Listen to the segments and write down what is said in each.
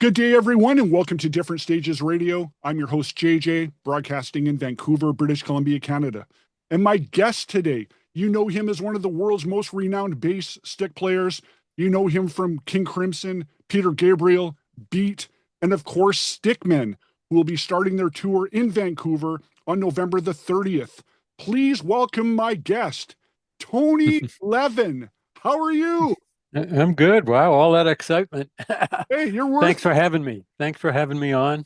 Good day, everyone, and welcome to Different Stages Radio. I'm your host, JJ, broadcasting in Vancouver, British Columbia, Canada. And my guest today, you know him as one of the world's most renowned bass stick players. You know him from King Crimson, Peter Gabriel, Beat, and of course, Stickmen, who will be starting their tour in Vancouver on November the 30th. Please welcome my guest, Tony Levin. How are you? I'm good. Wow, all that excitement. Hey, you're worth Thanks for having me. Thanks for having me on.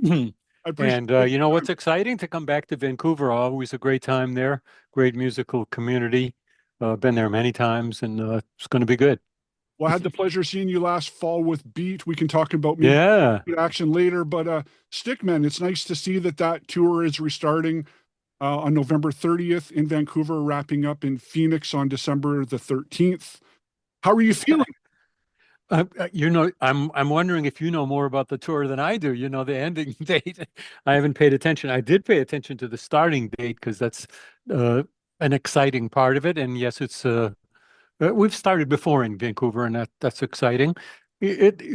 I appreciate And it. you know what's exciting? To come back to Vancouver. Always a great time there. Great musical community. Been there many times, and it's going to be good. Well, I had the pleasure of seeing you last fall with Beat. We can talk about maybe Yeah. action later, but Stickmen, it's nice to see that tour is restarting on November 30th in Vancouver, wrapping up in Phoenix on December the 13th. How are you feeling? I'm wondering if you know more about the tour than I do. You know, the ending date. I haven't paid attention. I did pay attention to the starting date because that's uh, an exciting part of it. And yes, it's we've started before in Vancouver, and that's exciting.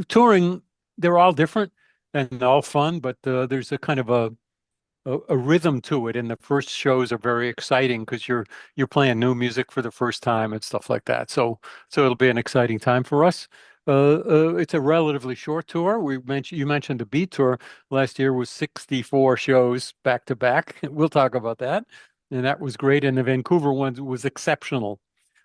Touring, they're all different and all fun, but there's a kind of a rhythm to it, and the first shows are very exciting because you're playing new music for the first time and stuff like that. So it'll be an exciting time for us. It's a relatively short tour. You mentioned the Beat tour last year was 64 shows back to back. We'll talk about that, and that was great. And the Vancouver one was exceptional.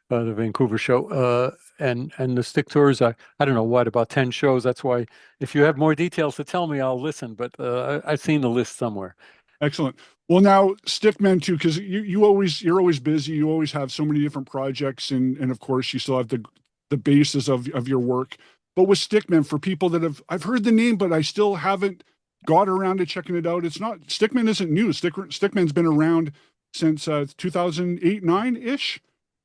The Vancouver show, and the stick tours. I don't know what, about 10 shows. That's why if you have more details to tell me, I'll listen. But I've seen the list somewhere. Excellent. Well, now Stickmen too, because you're always busy. You always have so many different projects, and of course you still have the basis of your work. But with Stickmen, for people that I've heard the name, but I still haven't got around to checking it out. It's not Stickmen isn't new. Stickmen's been around since 2008, 9-ish,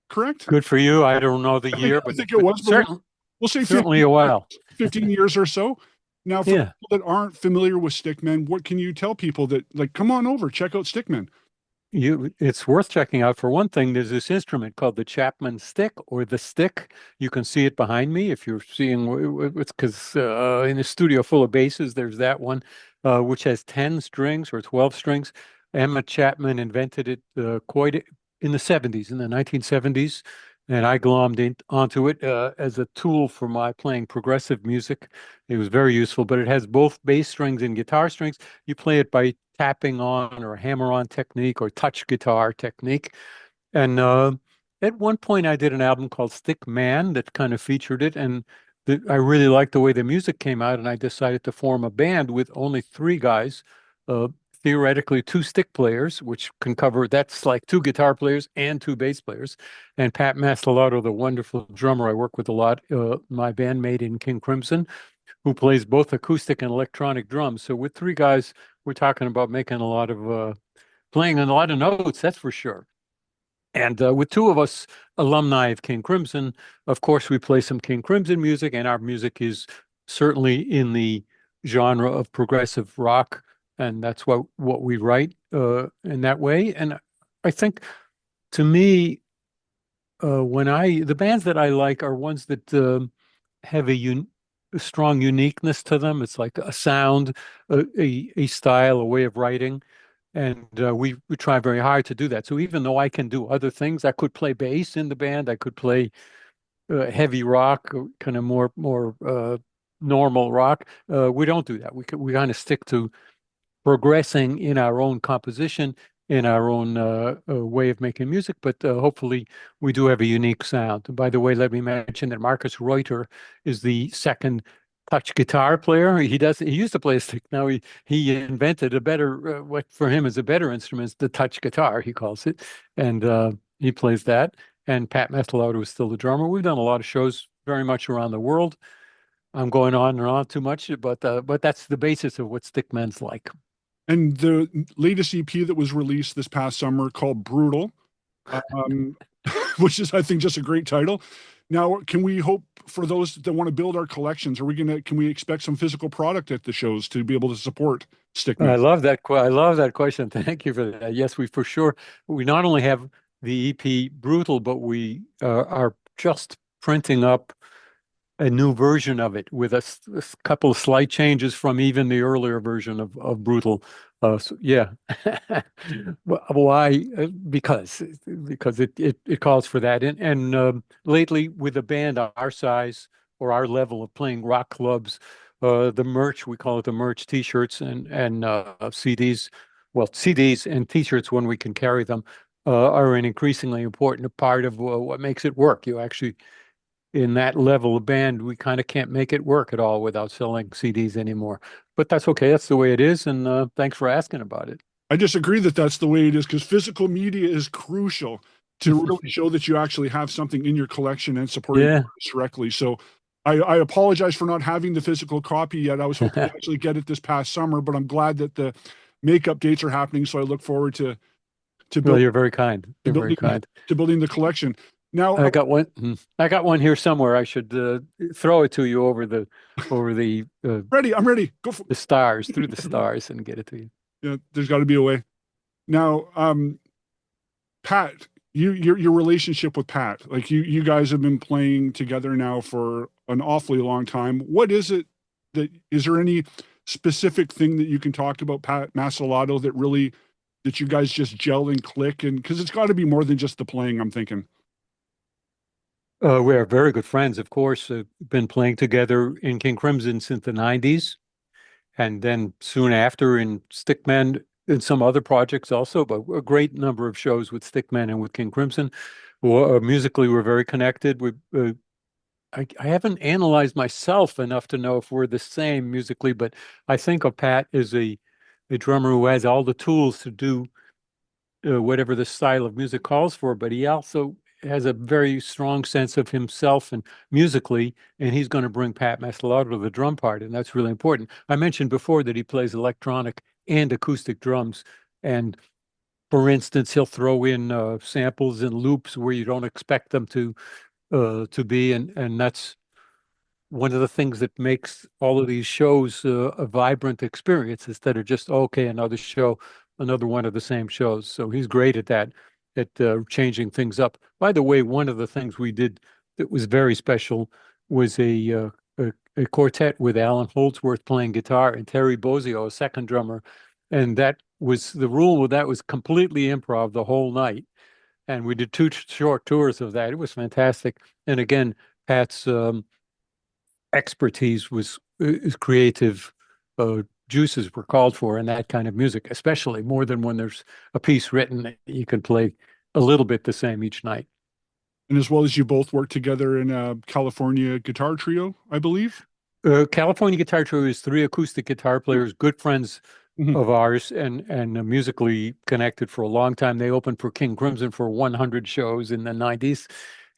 correct? Good for you. I don't know the I think year, I but think it was, but we'll say certainly a while. 15 years or so. Now, for Yeah. people that aren't familiar with Stickmen, what can you tell people that, like, come on over, check out Stickmen? It's worth checking out. For one thing, there's this instrument called the Chapman stick or the stick. You can see it behind me if you're seeing it's because in a studio full of basses, there's that one, which has 10 strings or 12 strings. Emma Chapman invented it quite in the 70s, in the 1970s, and I glommed onto it as a tool for my playing progressive music. It was very useful, but it has both bass strings and guitar strings. You play it by tapping on or hammer on technique or touch guitar technique. And at one point, I did an album called Stick Man that kind of featured it. And I really liked the way the music came out. And I decided to form a band with only three guys, uh, theoretically two stick players, which can cover that's like two guitar players and two bass players. And Pat Mastelotto, the wonderful drummer I work with a lot, my bandmate in King Crimson, who plays both acoustic and electronic drums. So with three guys, we're talking about making a lot of playing a lot of notes, that's for sure. And with two of us alumni of King Crimson, of course, we play some King Crimson music, and our music is certainly in the genre of progressive rock, and that's what we write in that way. And I think, to me, the bands that I like are ones that have a strong uniqueness to them. It's like a sound, a style, a way of writing. And we try very hard to do that. So even though I can do other things, I could play bass in the band, I could play heavy rock, kind of more normal rock. We don't do that. We kind of stick to progressing in our own composition, in our own way of making music, but hopefully we do have a unique sound. And by the way, let me mention that Markus Reuter is the second touch guitar player. He used to play a stick. Now he invented a better what for him is a better instrument, the touch guitar, he calls it, and he plays that. And Pat Mastelotto is still the drummer. We've done a lot of shows very much around the world. I'm going on and on too much, but that's the basis of what Stickman's like. And the latest EP that was released this past summer called Brutal, um, which is, I think, just a great title. Now, can we hope for those that want to build our collections? Can we expect some physical product at the shows to be able to support I Stickman? love that. I love that question. Thank you for that. Yes, we for sure. We not only have the EP Brutal, but we are just printing up a new version of it with a couple of slight changes from even the earlier version of Brutal. So, yeah. Why? Because it calls for that. And lately, with a band our size or our level of playing rock clubs, the merch, we call it the merch, T-shirts and CDs. Well, CDs and T-shirts when we can carry them are an increasingly important part of what makes it work. You actually, in that level of band, we kind of can't make it work at all without selling CDs anymore. But that's okay. That's the way it is. And thanks for asking about it. I disagree that that's the way it is because physical media is crucial to really show that you actually have something in your collection and supporting Yeah. artists directly. So I apologize for not having the physical copy yet. I was hoping to actually get it this past summer, but I'm glad that the makeup dates are happening. So I look forward to Well, build you're very kind. to You're very building kind. to building the collection. Now, I got one. I got one here somewhere. I should throw it to you over ready, I'm ready. Go for the stars, through the stars, and get it to you. yeah, there's got to be a way. Now, Pat, your relationship with Pat, like you guys have been playing together now for an awfully long time. What is it that is there any specific thing that you can talk about Pat Mastelotto that really that you guys just gel and click and because it's got to be more than just the playing, I'm thinking. We are very good friends, of course. Been playing together in King Crimson since the '90s, and then soon after in Stickman and some other projects also. But a great number of shows with Stickman and with King Crimson. Well, musically, we're very connected. I haven't analyzed myself enough to know if we're the same musically, but I think of Pat as a drummer who has all the tools to do whatever the style of music calls for, but he also has a very strong sense of himself and musically, and he's going to bring Pat Mastelotto to the drum part, and that's really important. I mentioned before that he plays electronic and acoustic drums, and for instance, he'll throw in samples and loops where you don't expect them to be, and that's one of the things that makes all of these shows a vibrant experience instead of just, okay, another show, another one of the same shows. So he's great at that, at changing things up. By the way, one of the things we did that was very special was a quartet with Alan Holdsworth playing guitar and Terry Bozzio, a second drummer. And that was the rule with that was completely improv the whole night. And we did two short tours of that. It was fantastic. And again, Pat's expertise was his creative juices were called for in that kind of music, especially more than when there's a piece written that you can play a little bit the same each night. And as well as you both work together in a California guitar trio, I believe. California Guitar Trio is three acoustic guitar players, good friends Mhm. of ours, and musically connected for a long time. They opened for King Crimson for 100 shows in the '90s,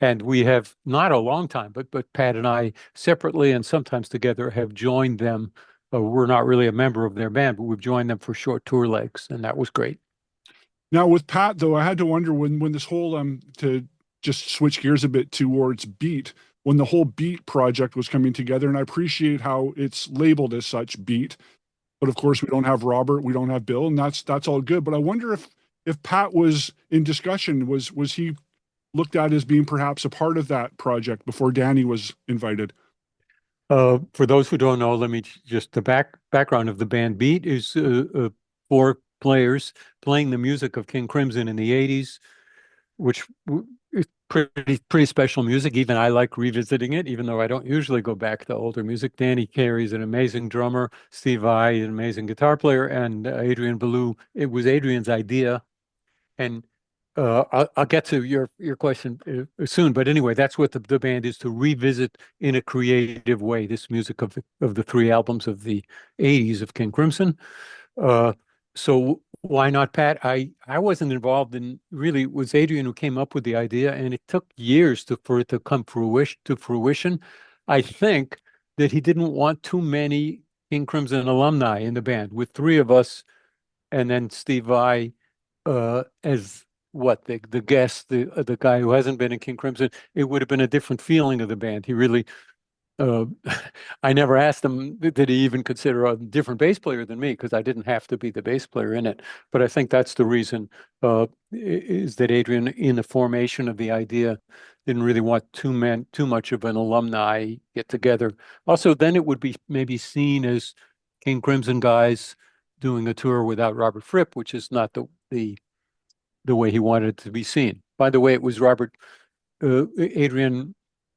and we have not a long time, but Pat and I separately and sometimes together have joined them. We're not really a member of their band, but we've joined them for short tour legs, and that was great. Now with Pat though, I had to wonder when this whole to just switch gears a bit towards Beat, when the whole Beat project was coming together, and I appreciate how it's labeled as such, Beat. But of course, we don't have Robert, we don't have Bill, and that's all good. But I wonder if Pat was in discussion, was he looked at as being perhaps a part of that project before Danny was invited? For those who don't know, let me just the background of the band Beat is four players playing the music of King Crimson in the '80s, which is pretty special music. Even I like revisiting it, even though I don't usually go back to older music. Danny Carey's an amazing drummer, Steve Vai, an amazing guitar player, and Adrian BELEW. It was Adrian's idea, and I'll get to your question soon. But anyway, that's what the band is, to revisit in a creative way this music of the three albums of the '80s of King Crimson. Uh, so why not Pat? I wasn't involved in really. It was Adrian who came up with the idea, and it took years for it to come to fruition. I think that he didn't want too many King Crimson alumni in the band, with three of us, and then Steve Vai as what the guest, the guy who hasn't been in King Crimson. It would have been a different feeling of the band. He really uh, I never asked him, did he even consider a different bass player than me? Because I didn't have to be the bass player in it. But I think that's the reason, is that Adrian, in the formation of the idea, didn't really want too much of an alumni get together. Also, then it would be maybe seen as King Crimson guys doing a tour without Robert Fripp, which is not the way he wanted it to be seen. By the way, it was Adrian,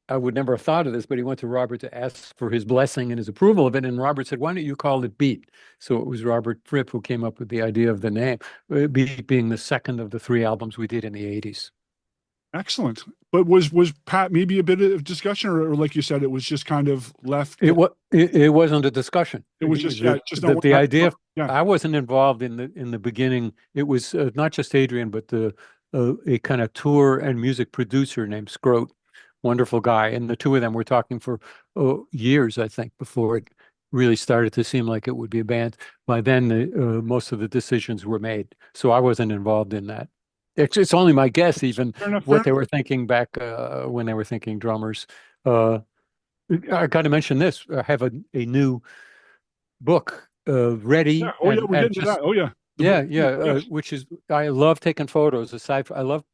I would never have thought of this, but he went to Robert to ask for his blessing and his approval of it. And Robert said, why don't you call it Beat? So it was Robert Fripp who came up with the idea of the name, Beat being the second of the three albums we did in the 80s. Excellent. But was Pat maybe a bit of discussion, or like you said, it was just kind of left? It wasn't a discussion. It was just just the, not the idea. Yeah. I wasn't involved in the beginning. It was not just Adrian, but a kind of tour and music producer named Scroat, wonderful guy, and the two of them were talking for years, I think, before it really started to seem like it would be a band. By then, most of the decisions were made, so I wasn't involved in that. It's only my guess, even what they were thinking back when they were thinking drummers. I got to mention this. I have a new book ready. Yeah. Oh, yeah, we're getting to that. Oh, yeah. Yes. Which is, I love taking photos. I love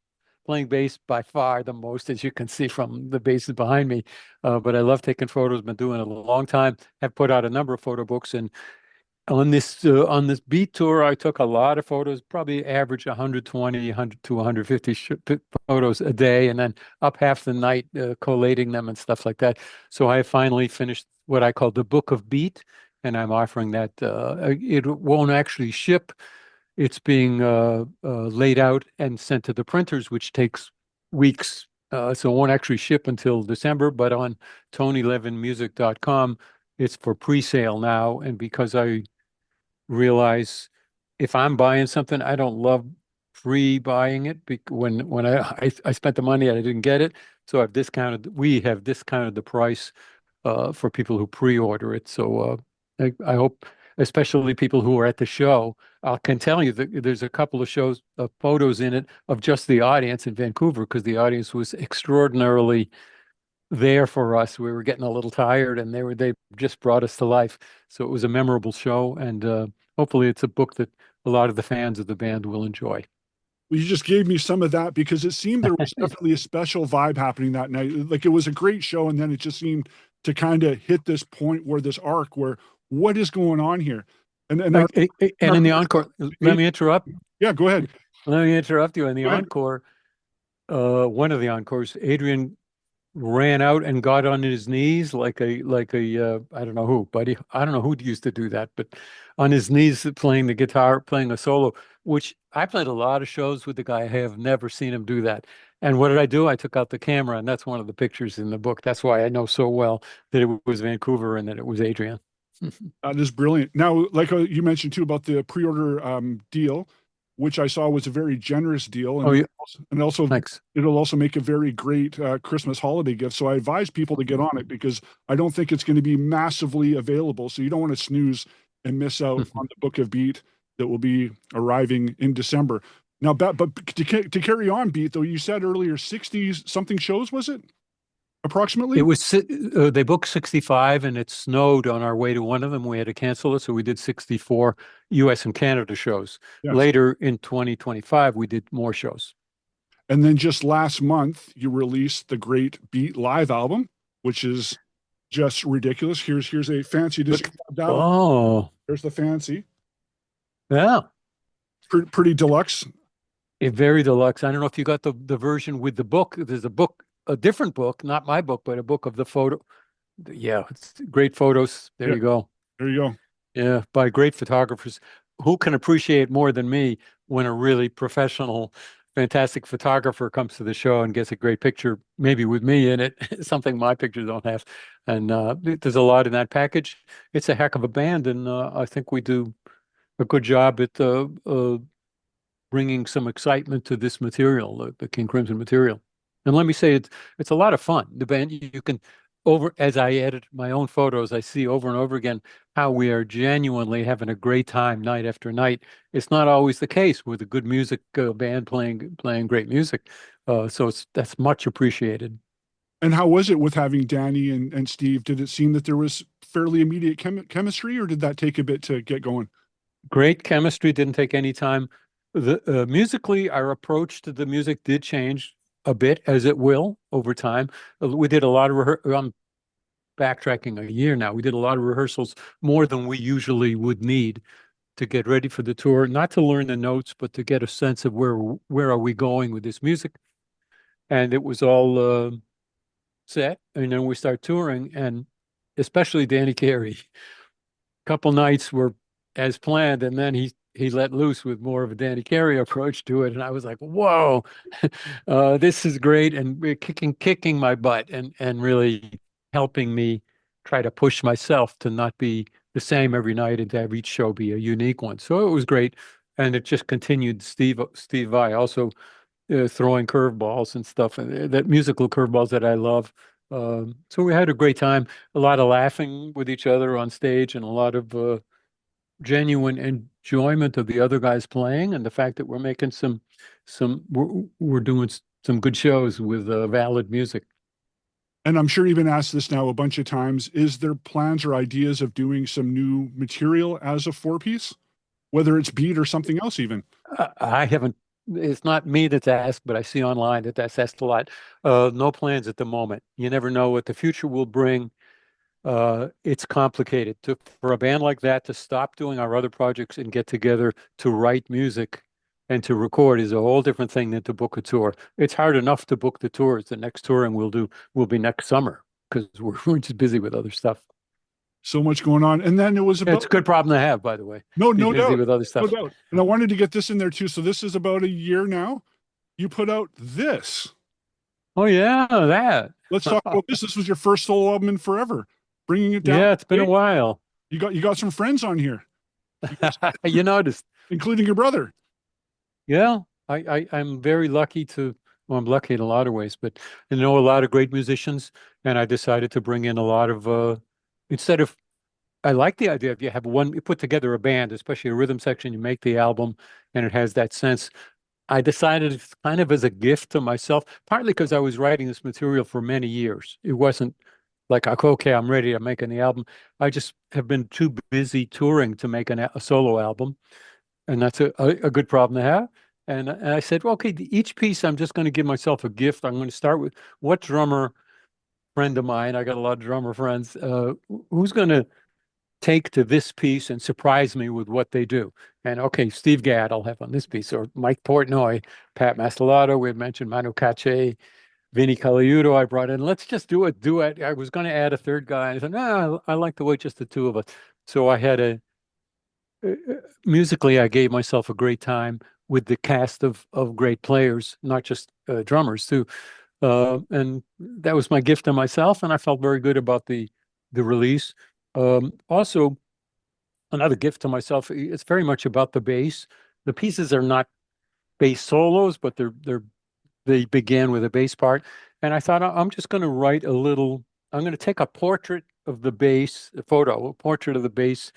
playing bass by far the most, as you can see from the basses behind me. But I love taking photos. Been doing it a long time. Have put out a number of photo books, and on this beat tour, I took a lot of photos, probably average 120, 100 to 150 photos a day, and then up half the night collating them and stuff like that. So I finally finished what I call the Book of Beat, and I'm offering that. It won't actually ship. It's being laid out and sent to the printers, which takes weeks. So it won't actually ship until December, but on TonyLevinmusic.com, it's for pre-sale now. And because I realize if I'm buying something, I don't love pre-buying it when I spent the money and I didn't get it. So we have discounted the price for people who pre-order it. So I hope, especially people who are at the show, I can tell you that there's a couple of photos in it of just the audience in Vancouver, because the audience was extraordinarily there for us. We were getting a little tired, and they just brought us to life. So it was a memorable show, and hopefully it's a book that a lot of the fans of the band will enjoy. Well, you just gave me some of that, because it seemed there was definitely a special vibe happening that night. Like, it was a great show, and then it just seemed to kind of hit this point where this arc where what is going on here? And in the encore, let me interrupt. Yeah, go ahead. Let me interrupt you. In the encore, one of the encores, Adrian ran out and got on his knees like a I don't know who, but I don't know who used to do that, but on his knees playing the guitar, playing a solo, which I played a lot of shows with the guy. I have never seen him do that. And what did I do? I took out the camera, and that's one of the pictures in the book. That's why I know so well that it was Vancouver and that it was Adrian. That is brilliant. Now, like you mentioned too about the pre-order deal, which I saw was a very generous deal, and and also Thanks. It'll also make a very great Christmas holiday gift. So I advise people to get on it, because I don't think it's going to be massively available. So you don't want to snooze and miss out on the Book of Beat that will be arriving in December. Now, but to carry on, Beat, though, you said earlier 60 something shows, was it? Approximately? It was they booked 65, and it snowed on our way to one of them. We had to cancel it, so we did 64 US and Canada shows. Yes. Later in 2025, we did more shows. And then just last month, you released the great Beat Live album, which is just ridiculous. Here's a fancy edition. Oh, there's the fancy. Yeah, pretty deluxe. Very deluxe. I don't know if you got the version with the book. There's a different book, not my book, but a book of the photo. Yeah, it's great photos. There you go. There you go. Yeah, by great photographers. Who can appreciate more than me when a really professional, fantastic photographer comes to the show and gets a great picture, maybe with me in it, something my pictures don't have. And there's a lot in that package. It's a heck of a band, and I think we do a good job at bringing some excitement to this material, the King Crimson material. And let me say, it's a lot of fun. The band, you can, as I edit my own photos, I see over and over again how we are genuinely having a great time night after night. It's not always the case with a good music band playing great music. So that's much appreciated. And how was it with having Danny and Steve? Did it seem that there was fairly immediate chemistry, or did that take a bit to get going? Great chemistry, didn't take any time. The musically, our approach to the music did change a bit, as it will over time. We did a lot of I'm backtracking a year now. We did a lot of rehearsals, more than we usually would need to get ready for the tour, not to learn the notes, but to get a sense of where are we going with this music. And it was all set, and then we start touring, and especially Danny Carey. Couple nights were as planned, and then he let loose with more of a Danny Carey approach to it, and I was like, "Whoa, this is great!" And we're kicking my butt, and really helping me try to push myself to not be the same every night and to have each show be a unique one. So it was great, and it just continued. Steve Vai also throwing curveballs and stuff, and that musical curveballs that I love. So we had a great time, a lot of laughing with each other on stage, and a lot of genuine enjoyment of the other guys playing, and the fact that we're making we're doing some good shows with valid music. And I'm sure you've been asked this now a bunch of times. Is there plans or ideas of doing some new material as a four-piece, whether it's beat or something else even? I haven't, it's not me that's asked, but I see online that that's asked a lot. No plans at the moment. You never know what the future will bring. It's complicated for a band like that to stop doing our other projects and get together to write music and to record is a whole different thing than to book a tour. It's hard enough to book the tours. The next touring we'll do will be next summer because we're just busy with other stuff. So much going on. And then it was It's a good problem to have, by the way. no, Be no busy doubt, with other no stuff. doubt. And I wanted to get this in there too. So this is about a year now. You put out this. Oh yeah, that. Let's talk about this. This was your first solo album in forever. Bringing it down. Yeah, it's been a while. You got some friends on here, You noticed. including your brother. Yeah, I'm very lucky well, I'm lucky in a lot of ways, but I know a lot of great musicians, and I decided to bring in a lot of instead of I like the idea of you put together a band, especially a rhythm section, you make the album and it has that sense. I decided it's kind of as a gift to myself, partly because I was writing this material for many years. It wasn't like, okay, I'm ready, I'm making the album. I just have been too busy touring to make a solo album. And that's a good problem to have. And I said, well, okay, each piece, I'm just going to give myself a gift. I'm going to start with what drummer friend of mine, I got a lot of drummer friends, who's going to take to this piece and surprise me with what they do. And okay, Steve Gadd I'll have on this piece, or Mike Portnoy, Pat Mastelotto, we had mentioned Manu Katché, Vinny Colaiuto I brought in. Let's just do a duet. I was going to add a third guy. I said, no, I like the way just the two of us. So I had musically, I gave myself a great time with the cast of great players, not just drummers too. And that was my gift to myself, and I felt very good about the release. Also, another gift to myself, it's very much about the bass. The pieces are not bass solos, but they began with a bass part. And I thought, I'm just going to write I'm going to take a portrait of the bass, a portrait of the bass,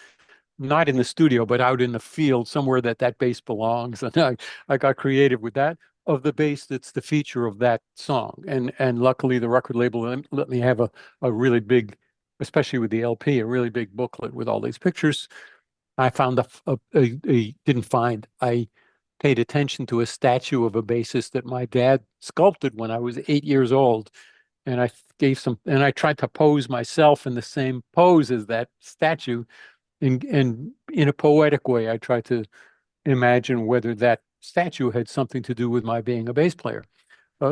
not in the studio, but out in the field, somewhere that bass belongs. And I got creative with that, of the bass that's the feature of that song. And luckily the record label let me have a really big, especially with the LP, a really big booklet with all these pictures. I found I paid attention to a statue of a bassist that my dad sculpted when I was 8 years old. And and I tried to pose myself in the same pose as that statue. And in a poetic way, I tried to imagine whether that statue had something to do with my being a bass player.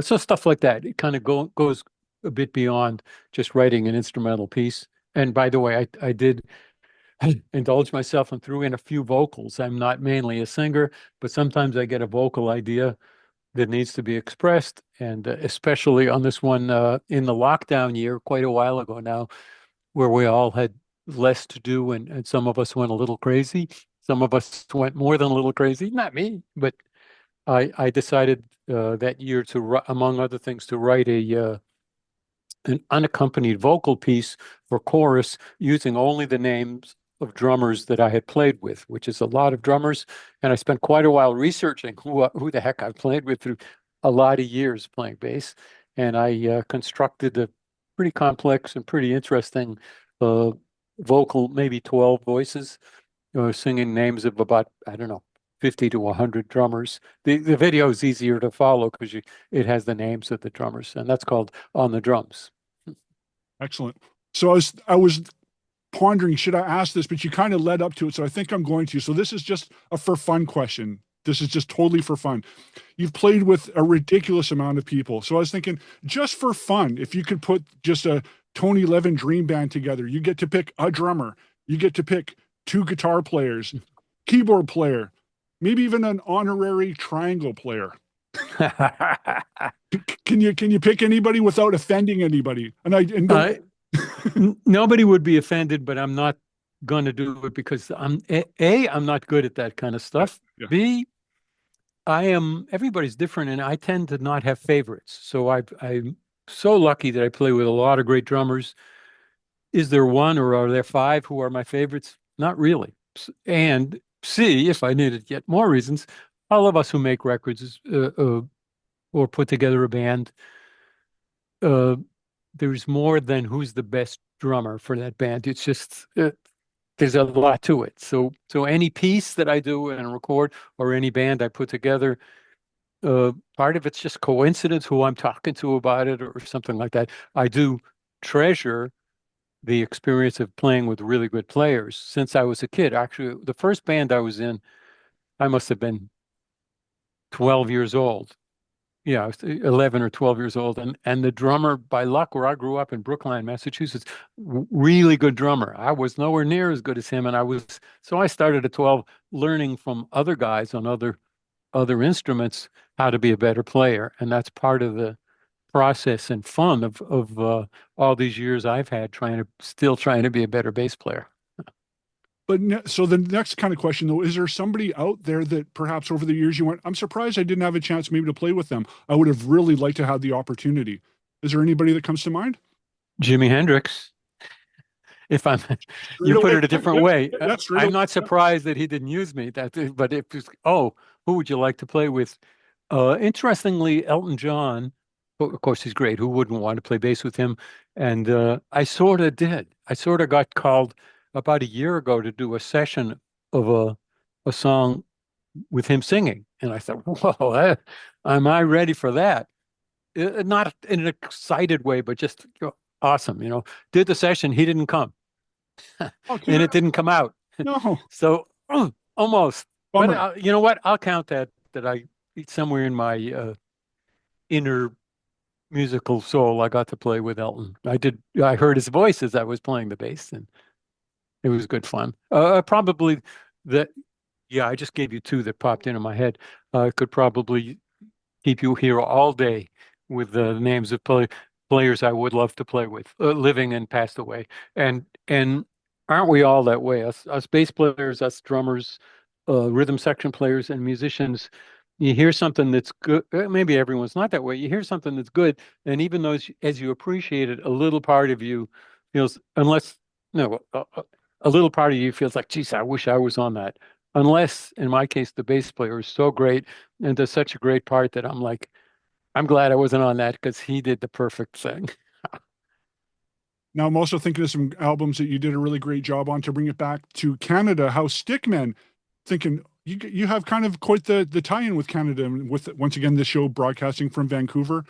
So stuff like that. It kind of goes a bit beyond just writing an instrumental piece. And by the way, I did indulge myself and threw in a few vocals. I'm not mainly a singer, but sometimes I get a vocal idea that needs to be expressed. And especially on this one in the lockdown year, quite a while ago now, where we all had less to do and some of us went a little crazy. Some of us went more than a little crazy. Not me, but I decided that year among other things, to write an unaccompanied vocal piece for chorus using only the names of drummers that I had played with, which is a lot of drummers. And I spent quite a while researching who the heck I've played with through a lot of years playing bass. and I constructed a pretty complex and pretty interesting vocal, maybe 12 voices, singing names of about, I don't know, 50 to 100 drummers. The video is easier to follow because it has the names of the drummers, and that's called On the Drums. Excellent. So I was pondering, should I ask this? But you kind of led up to it, so I think I'm going to. So this is just a for fun question. This is just totally for fun. You've played with a ridiculous amount of people. So I was thinking, just for fun, if you could put just a Tony Levin dream band together, you get to pick a drummer, you get to pick 2 guitar players, keyboard player, maybe even an honorary triangle player. Can you pick anybody without offending anybody? Nobody would be offended, but I'm not going to do it because I'm not good at that kind of stuff. Yeah. B, everybody's different, and I tend to not have favorites. So I'm so lucky that I play with a lot of great drummers. Is there one or are there 5 who are my favorites? Not really. And C, if I needed yet more reasons, all of us who make records or put together a band, there's more than who's the best drummer for that band. It's just there's a lot to it. So any piece that I do and record or any band I put together, part of it's just coincidence who I'm talking to about it or something like that. I do treasure the experience of playing with really good players since I was a kid. Actually, the first band I was in, I must have been 12 years old. Yeah, I was 11 or 12 years old. And the drummer, by luck, where I grew up in Brookline, Massachusetts, really good drummer. I was nowhere near as good as him. So I started at 12 learning from other guys on other instruments how to be a better player. And that's part of the process and fun of all these years I've had still trying to be a better bass player. But so the next kind of question, though, is there somebody out there that perhaps over the years you went, I'm surprised I didn't have a chance maybe to play with them. I would have really liked to have the opportunity. Is there anybody that comes to mind? Jimi Hendrix. If you put it a different way, I'm not surprised that he didn't use me. But if who would you like to play with? Interestingly, Elton John, of course, he's great. Who wouldn't want to play bass with him? And I sort of did. I sort of got called about a year ago to do a session of a song with him singing. And I thought, whoa, am I ready for that? Not in an excited way, but just awesome. Did the session. He didn't come. And it didn't come out. No. So almost. Bummer. But you know what? I'll count that I somewhere in my inner musical soul, I got to play with Elton. I heard his voice as I was playing the bass, and it was good fun. Probably I just gave you 2 that popped into my head. I could probably keep you here all day with the names of players I would love to play with, living and passed away. And aren't we all that way? Us bass players, us drummers, rhythm section players, and musicians. You hear something that's good. Maybe everyone's not that way. You hear something that's good, and even though as you appreciate it, a little part of you feels, a little part of you feels like, geez, I wish I was on that. Unless, in my case, the bass player is so great and does such a great part that I'm like, I'm glad I wasn't on that because he did the perfect thing. Now, I'm also thinking of some albums that you did a really great job on to bring it back to Canada. How Stickmen, thinking you have kind of quite the tie-in with Canada, and with once again this show broadcasting from Vancouver.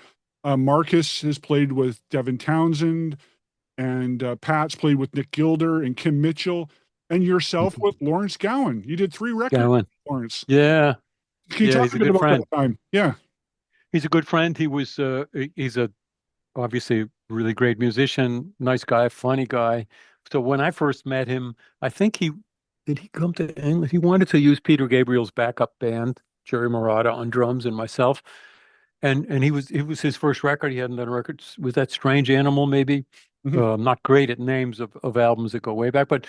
Marcus has played with Devin Townsend, and Pat's played with Nick Gilder and Kim Mitchell, and yourself with Lawrence Gowan. You did 3 records, with Lawrence. Yeah. Can you talk a bit about that time? Yeah. He's a good friend. He's obviously a really great musician, nice guy, funny guy. So when I first met him, I think did he come to England? He wanted to use Peter Gabriel's backup band, Jerry Marotta on drums and myself. And it was his first record. He hadn't done records. Was that Strange Animal, maybe? Mm-hmm. I'm not great at names of albums that go way back, but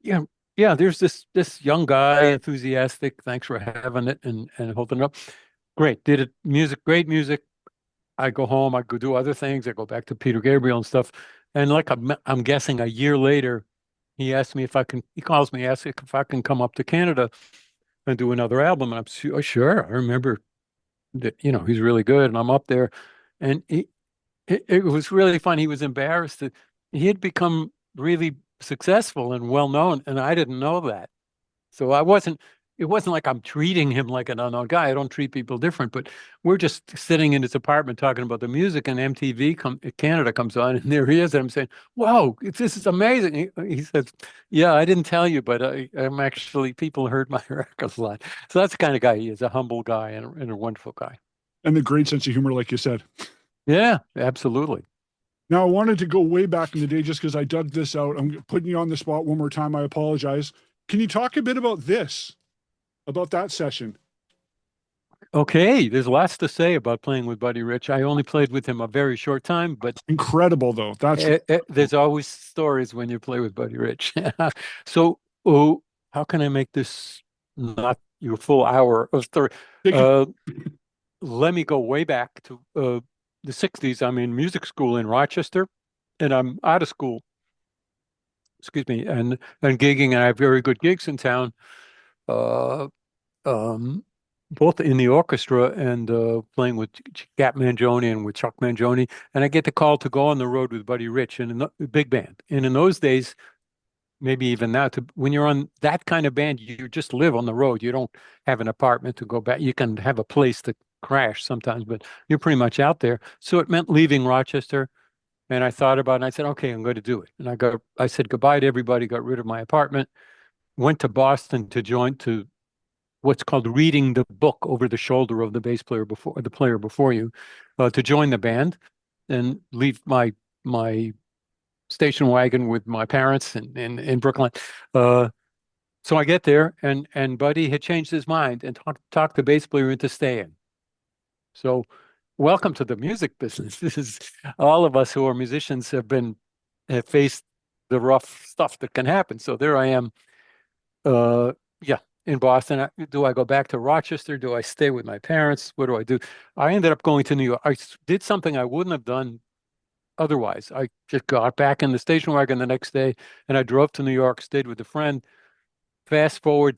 yeah, there's this young guy, enthusiastic. Thanks for having it and holding it up. Great. Did it great music. I go home, I go do other things. I go back to Peter Gabriel and stuff. And like I'm guessing a year later, he asked me he calls me, asks if I can come up to Canada and do another album. And I'm sure, I remember that, he's really good. And I'm up there And it was really fun. He was embarrassed that he had become really successful and well known, and I didn't know that. So it wasn't like I'm treating him like an unknown guy. I don't treat people different, but we're just sitting in his apartment talking about the music, and Canada comes on, and there he is. And I'm saying, "Whoa, this is amazing." He says, "Yeah, I didn't tell you, but I'm actually, people heard my records a lot." So that's the kind of guy he is, a humble guy and a wonderful guy. And the great sense of humor, like you said. Yeah, absolutely. Now, I wanted to go way back in the day just because I dug this out. I'm putting you on the spot one more time. I apologize. Can you talk a bit about this, about that session? Okay, there's lots to say about playing with Buddy Rich. I only played with him a very short time, but Incredible, though. That's there's always stories when you play with Buddy Rich. So, oh, how can I make this not your full hour of story? Uh, Let me go way back to the 60s. I'm in music school in Rochester, and I'm out of school, excuse me, and gigging, and I have very good gigs in town. Uh, um, Both in the orchestra and playing with Gap Mangione and with Chuck Mangione. And I get the call to go on the road with Buddy Rich and a big band. And in those days, maybe even now, when you're on that kind of band, you just live on the road. You don't have an apartment to go back. You can have a place to crash sometimes, but you're pretty much out there. So it meant leaving Rochester. And I thought about it and I said, okay, I'm going to do it. And I said goodbye to everybody, got rid of my apartment, went to Boston to join to what's called reading the book over the shoulder of the bass player before the player before you, to join the band and leave my station wagon with my parents in Brooklyn. So I get there and Buddy had changed his mind and talked the bass player into staying. So welcome to the music business. This is all of us who are musicians have faced the rough stuff that can happen. So there I am. Yeah, in Boston. Do I go back to Rochester? Do I stay with my parents? What do I do? I ended up going to New York. I did something I wouldn't have done otherwise. I just got back in the station wagon the next day and I drove to New York, stayed with a friend. Fast forward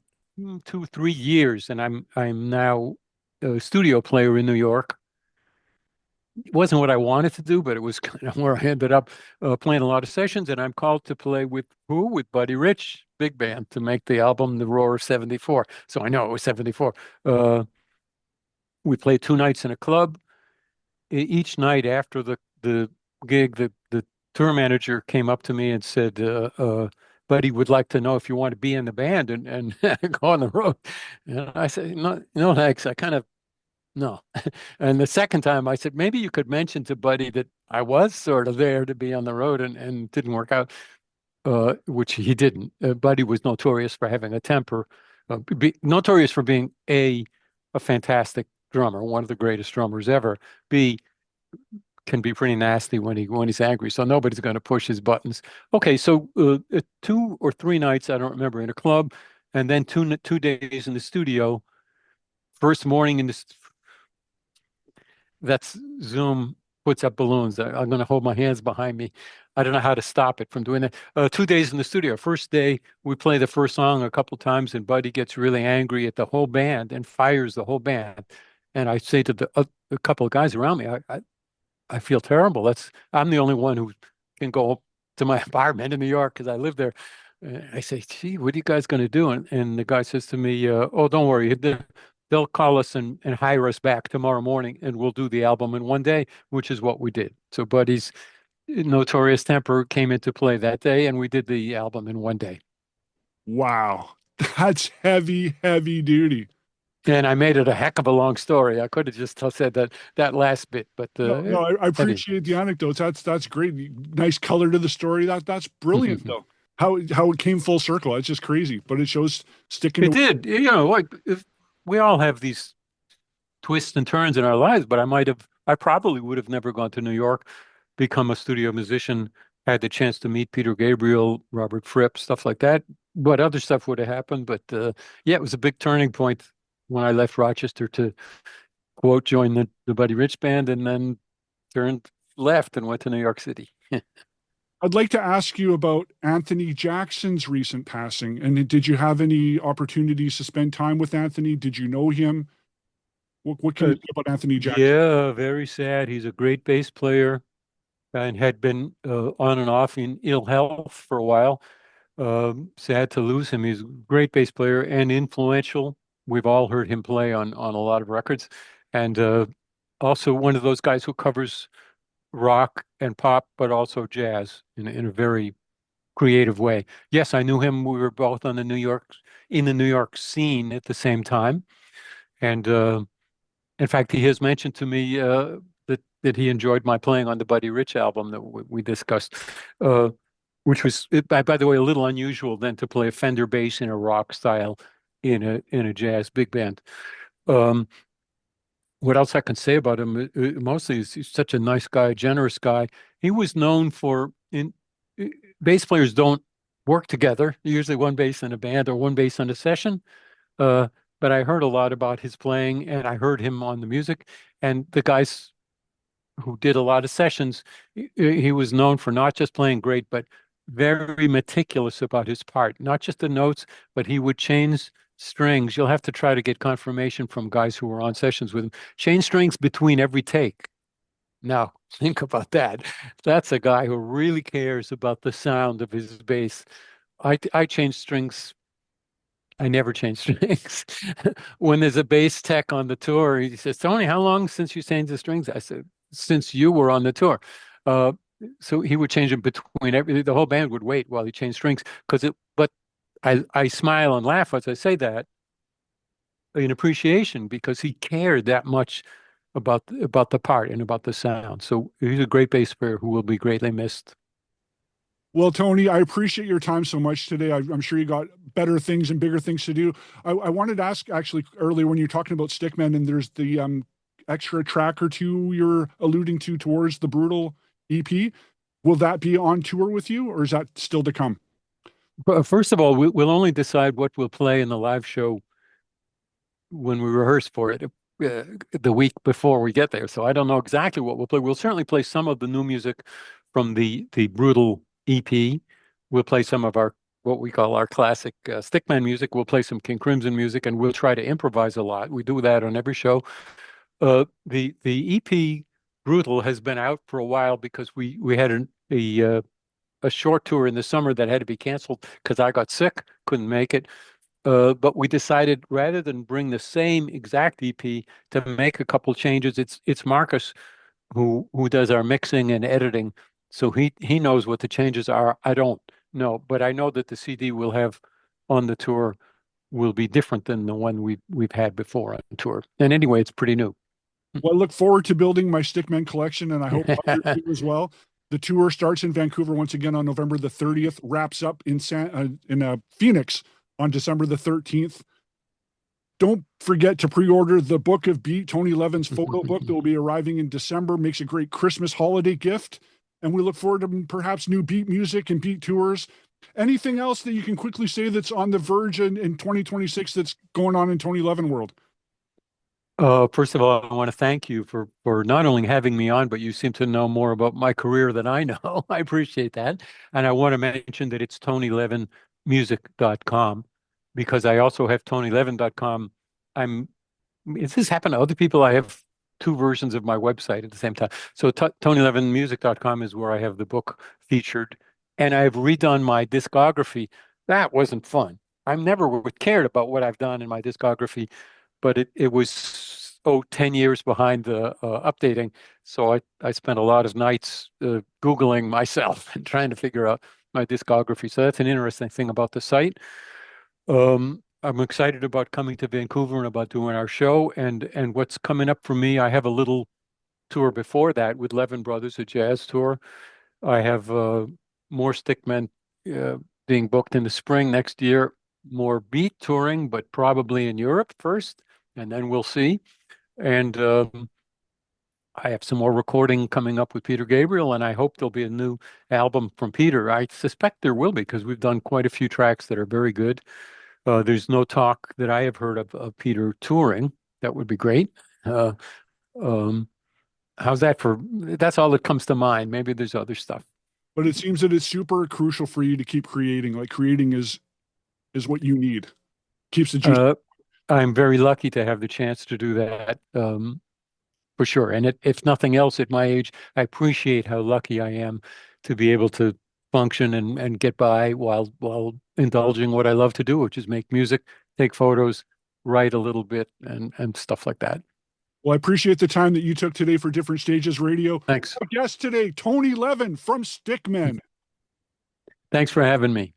2, 3 years, and I'm now a studio player in New York. It wasn't what I wanted to do, but it was kind of where I ended up playing a lot of sessions. And I'm called to play with who? With Buddy Rich, big band, to make the album The Roar of '74. So I know it was '74. We played 2 nights in a club. Each night after the gig, the tour manager came up to me and said, Buddy would like to know if you want to be in the band and go on the road. And I said, no, no, thanks. I kind of no. And the second time I said, maybe you could mention to Buddy that I was sort of there to be on the road and didn't work out, which he didn't. Buddy was notorious for having a temper, notorious for being a fantastic drummer, one of the greatest drummers ever. B, can be pretty nasty when he's angry. So nobody's going to push his buttons. Okay, so 2 or 3 nights, I don't remember, in a club, and then 2 days in the studio. First morning in the that's Zoom puts up balloons. I'm going to hold my hands behind me. I don't know how to stop it from doing that. 2 days in the studio. First day, we play the first song a couple times, and Buddy gets really angry at the whole band and fires the whole band. And I say to a couple of guys around me, I feel terrible. I'm the only one who can go to my apartment in New York because I live there. I say, gee, what are you guys going to do? And the guy says to me, oh, don't worry. They'll call us and hire us back tomorrow morning, and we'll do the album in one day, which is what we did. So Buddy's notorious temper came into play that day, and we did the album in one day. Wow. That's heavy, heavy duty. And I made it a heck of a long story. I could have just said that last bit, but No, I appreciate the anecdotes. That's great. Nice color to the story. That's brilliant though. How it came full circle. It's just crazy, but it shows sticking. It did. You know, like if we all have these twists and turns in our lives, but I probably would have never gone to New York, become a studio musician, had the chance to meet Peter Gabriel, Robert Fripp, stuff like that. But other stuff would have happened. But yeah, it was a big turning point when I left Rochester to quote join the Buddy Rich band and then turned left and went to New York City. I'd like to ask you about Anthony Jackson's recent passing. And did you have any opportunities to spend time with Anthony? Did you know him? What can you say about Anthony Jackson? Yeah, very sad. He's a great bass player and had been on and off in ill health for a while. Sad to lose him. He's a great bass player and influential. We've all heard him play on a lot of records, and also one of those guys who covers rock and pop, but also jazz in a very creative way. Yes, I knew him. We were both on the New York scene at the same time, and in fact, he has mentioned to me that he enjoyed my playing on the Buddy Rich album that we discussed, uh, which was, by the way, a little unusual then to play a Fender bass in a rock style in a jazz big band. Um, what else I can say about him? Mostly, he's such a nice guy, generous guy. He was known for uh, bass players don't work together. Usually, one bass in a band or one bass on a session. Uh, but I heard a lot about his playing, and I heard him on the music. And the guys who did a lot of sessions, he was known for not just playing great, but very meticulous about his part. Not just the notes, but he would change strings. You'll have to try to get confirmation from guys who were on sessions with him. Change strings between every take. Now, think about that. That's a guy who really cares about the sound of his bass. I change strings. I never change strings. When there's a bass tech on the tour, he says, Tony, how long since you changed the strings? I said, since you were on the tour. Uh, so he would change them between the whole band would wait while he changed strings but I smile and laugh as I say that in appreciation because he cared that much about the part and about the sound. So he's a great bass player who will be greatly missed. Well, Tony, I appreciate your time so much today. I'm sure you got better things and bigger things to do. I wanted to ask actually earlier when you're talking about Stickman and there's the extra track or two you're alluding to towards the Brutal EP. Will that be on tour with you, or is that still to come? But first of all, we'll only decide what we'll play in the live show when we rehearse for it the week before we get there. So I don't know exactly what we'll play. We'll certainly play some of the new music from the Brutal EP. We'll play some of our what we call our classic Stickman music. We'll play some King Crimson music, and we'll try to improvise a lot. We do that on every show. The EP Brutal has been out for a while because we had a short tour in the summer that had to be canceled because I got sick, couldn't make it. But we decided rather than bring the same exact EP to make a couple changes. It's Marcus who does our mixing and editing, so he knows what the changes are. I don't know, but I know that the CD we'll have on the tour will be different than the one we've had before on tour. And anyway, it's pretty new. Well, I look forward to building my Stickman collection, and I hope others do as well. The tour starts in Vancouver once again on November the 30th, wraps up in Phoenix on December the 13th. Don't forget to pre-order the Book of Beat, Tony Levin's photo book that will be arriving in December. Makes a great Christmas holiday gift. And we look forward to perhaps new beat music and beat tours. Anything else that you can quickly say that's on the verge in 2026 that's going on in Tony Levin world? First of all, I want to thank you for not only having me on, but you seem to know more about my career than I know. I appreciate that. And I want to mention that it's TonyLevinmusic.com because I also have TonyLevin.com. Has this happened to other people? I have two versions of my website at the same time. So TonyLevinmusic.com is where I have the book featured. And I've redone my discography. That wasn't fun. I never cared about what I've done in my discography, but it was 10 years behind the updating. So I spent a lot of nights Googling myself and trying to figure out my discography. So that's an interesting thing about the site. I'm excited about coming to Vancouver and about doing our show and what's coming up for me. I have a little tour before that with Levin Brothers, a jazz tour. I have more Stickmen being booked in the spring next year, more beat touring, but probably in Europe first, and then we'll see. And I have some more recording coming up with Peter Gabriel, and I hope there'll be a new album from Peter. I suspect there will be because we've done quite a few tracks that are very good. There's no talk that I have heard of Peter touring. That would be great. Uh, um, how's that for? That's all that comes to mind. Maybe there's other stuff. But it seems that it's super crucial for you to keep creating. Like creating is what you need. Keeps the juice. Uh, I'm very lucky to have the chance to do that, for sure. And if nothing else, at my age, I appreciate how lucky I am to be able to function and get by while indulging what I love to do, which is make music, take photos, write a little bit, and stuff like that. Well, I appreciate the time that you took today for Different Stages Radio. Thanks. Our guest today, Tony Levin from Stickmen. Thanks for having me.